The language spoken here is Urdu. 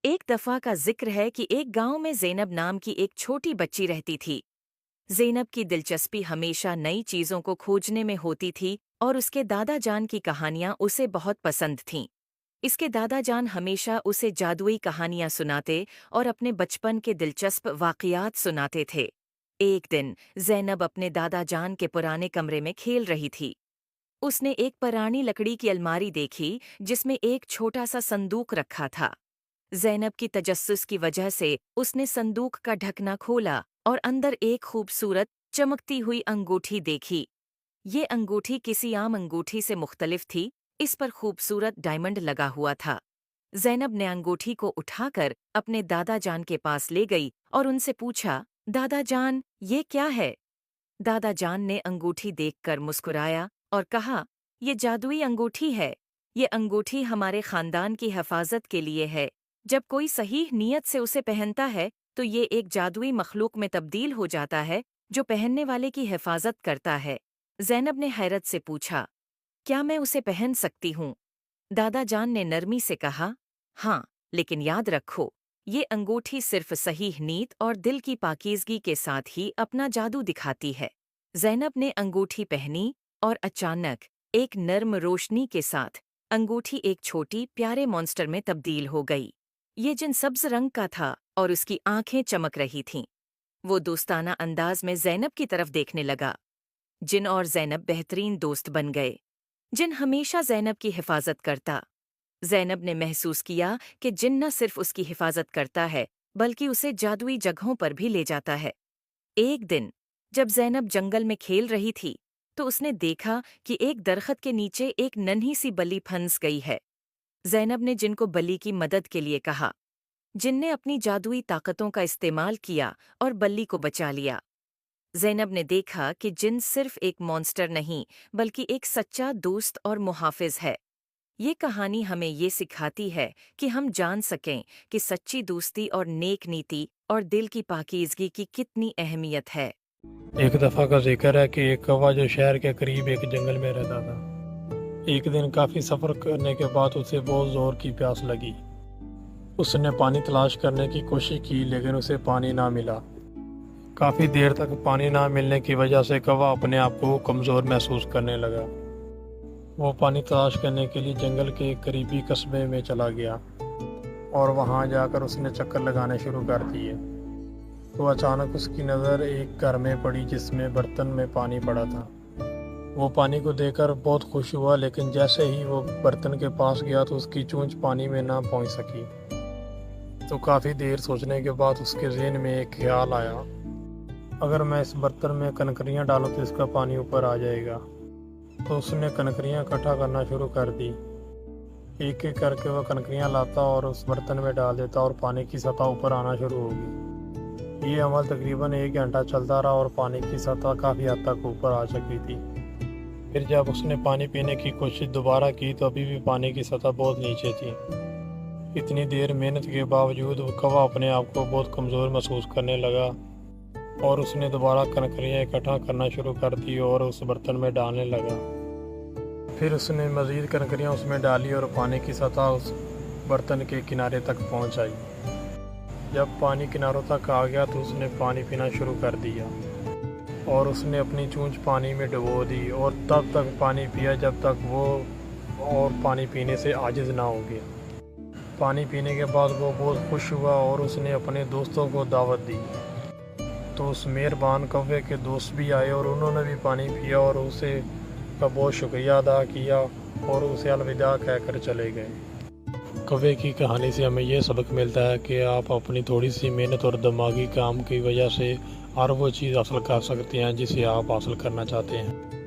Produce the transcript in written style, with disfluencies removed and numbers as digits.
ایک دفعہ کا ذکر ہے کہ ایک گاؤں میں زینب نام کی ایک چھوٹی بچی رہتی تھی۔ زینب کی دلچسپی ہمیشہ نئی چیزوں کو کھوجنے میں ہوتی تھی اور اس کے دادا جان کی کہانیاں اسے بہت پسند تھیں۔ اس کے دادا جان ہمیشہ اسے جادوئی کہانیاں سناتے اور اپنے بچپن کے دلچسپ واقعات سناتے تھے۔ ایک دن زینب اپنے دادا جان کے پرانے کمرے میں کھیل رہی تھی۔ اس نے ایک پرانی لکڑی کی الماری دیکھی جس میں ایک چھوٹا سا صندوق رکھا تھا۔ زینب کی تجسس کی وجہ سے اس نے صندوق کا ڈھکنا کھولا اور اندر ایک خوبصورت چمکتی ہوئی انگوٹھی دیکھی۔ یہ انگوٹھی کسی عام انگوٹھی سے مختلف تھی، اس پر خوبصورت ڈائمنڈ لگا ہوا تھا۔ زینب نے انگوٹھی کو اٹھا کر اپنے دادا جان کے پاس لے گئی اور ان سے پوچھا، دادا جان، یہ کیا ہے؟ دادا جان نے انگوٹھی دیکھ کر مسکرایا اور کہا، یہ جادوئی انگوٹھی ہے۔ یہ انگوٹھی ہمارے خاندان کی حفاظت کے لیے ہے۔ جب کوئی صحیح نیت سے اسے پہنتا ہے تو یہ ایک جادوئی مخلوق میں تبدیل ہو جاتا ہے جو پہننے والے کی حفاظت کرتا ہے۔ زینب نے حیرت سے پوچھا، کیا میں اسے پہن سکتی ہوں؟ دادا جان نے نرمی سے کہا، ہاں، لیکن یاد رکھو، یہ انگوٹھی صرف صحیح نیت اور دل کی پاکیزگی کے ساتھ ہی اپنا جادو دکھاتی ہے۔ زینب نے انگوٹھی پہنی اور اچانک ایک نرم روشنی کے ساتھ انگوٹھی ایک چھوٹی پیارے مونسٹر میں تبدیل ہو گئی۔ یہ جن سبز رنگ کا تھا اور اس کی آنکھیں چمک رہی تھیں۔ وہ دوستانہ انداز میں زینب کی طرف دیکھنے لگا۔ جن اور زینب بہترین دوست بن گئے۔ جن ہمیشہ زینب کی حفاظت کرتا۔ زینب نے محسوس کیا کہ جن نہ صرف اس کی حفاظت کرتا ہے بلکہ اسے جادوئی جگہوں پر بھی لے جاتا ہے۔ ایک دن جب زینب جنگل میں کھیل رہی تھی تو اس نے دیکھا کہ ایک درخت کے نیچے ایک ننھی سی بلی پھنس گئی ہے۔ زینب نے جن کو بلی کی مدد کے لیے کہا۔ جن نے اپنی جادوئی طاقتوں کا استعمال کیا اور بلی کو بچا لیا۔ زینب نے دیکھا کہ جن صرف ایک مونسٹر نہیں بلکہ ایک سچا دوست اور محافظ ہے۔ یہ کہانی ہمیں یہ سکھاتی ہے کہ ہم جان سکیں کہ سچی دوستی اور نیک نیتی اور دل کی پاکیزگی کی کتنی اہمیت ہے۔ ایک دفعہ کا ذکر ہے کہ ایک کوا جو شہر کے قریب ایک جنگل میں رہتا تھا۔ ایک دن کافی سفر کرنے کے بعد اسے بہت زور کی پیاس لگی۔ اس نے پانی تلاش کرنے کی کوشش کی لیکن اسے پانی نہ ملا۔ کافی دیر تک پانی نہ ملنے کی وجہ سے کوا اپنے آپ کو کمزور محسوس کرنے لگا۔ وہ پانی تلاش کرنے کے لیے جنگل کے ایک قریبی قصبے میں چلا گیا اور وہاں جا کر اس نے چکر لگانے شروع کر دیے۔ تو اچانک اس کی نظر ایک گھر میں پڑی جس میں برتن میں پانی پڑا تھا۔ وہ پانی کو دیکھ کر بہت خوش ہوا لیکن جیسے ہی وہ برتن کے پاس گیا تو اس کی چونچ پانی میں نہ پہنچ سکی۔ تو کافی دیر سوچنے کے بعد اس کے ذہن میں ایک خیال آیا، اگر میں اس برتن میں کنکریاں ڈالوں تو اس کا پانی اوپر آ جائے گا۔ تو اس نے کنکریاں اکٹھا کرنا شروع کر دی۔ ایک ایک کر کے وہ کنکریاں لاتا اور اس برتن میں ڈال دیتا اور پانی کی سطح اوپر آنا شروع ہوگی۔ یہ عمل تقریباً 1 گھنٹہ چلتا رہا اور پانی کی سطح کافی حد تک اوپر آ چکی تھی۔ پھر جب اس نے پانی پینے کی کوشش دوبارہ کی تو ابھی بھی پانی کی سطح بہت نیچے تھی۔ اتنی دیر محنت کے باوجود وہ کوا اپنے آپ کو بہت کمزور محسوس کرنے لگا اور اس نے دوبارہ کنکریاں اکٹھا کرنا شروع کر دی اور اس برتن میں ڈالنے لگا۔ پھر اس نے مزید کنکریاں اس میں ڈالی اور پانی کی سطح اس برتن کے کنارے تک پہنچ آئی۔ جب پانی کناروں تک آ گیا تو اس نے پانی پینا شروع کر دیا اور اس نے اپنی چونچ پانی میں ڈبو دی اور تب تک پانی پیا جب تک وہ اور پانی پینے سے عاجز نہ ہو گیا۔ پانی پینے کے بعد وہ بہت خوش ہوا اور اس نے اپنے دوستوں کو دعوت دی۔ تو اس مہربان کوے کے دوست بھی آئے اور انہوں نے بھی پانی پیا اور اسے کا بہت شکریہ ادا کیا اور اسے الوداع کہہ کر چلے گئے۔ کوے کی کہانی سے ہمیں یہ سبق ملتا ہے کہ آپ اپنی تھوڑی سی محنت اور دماغی کام کی وجہ سے ہر وہ چیز حاصل کر سکتے ہیں جسے آپ حاصل کرنا چاہتے ہیں۔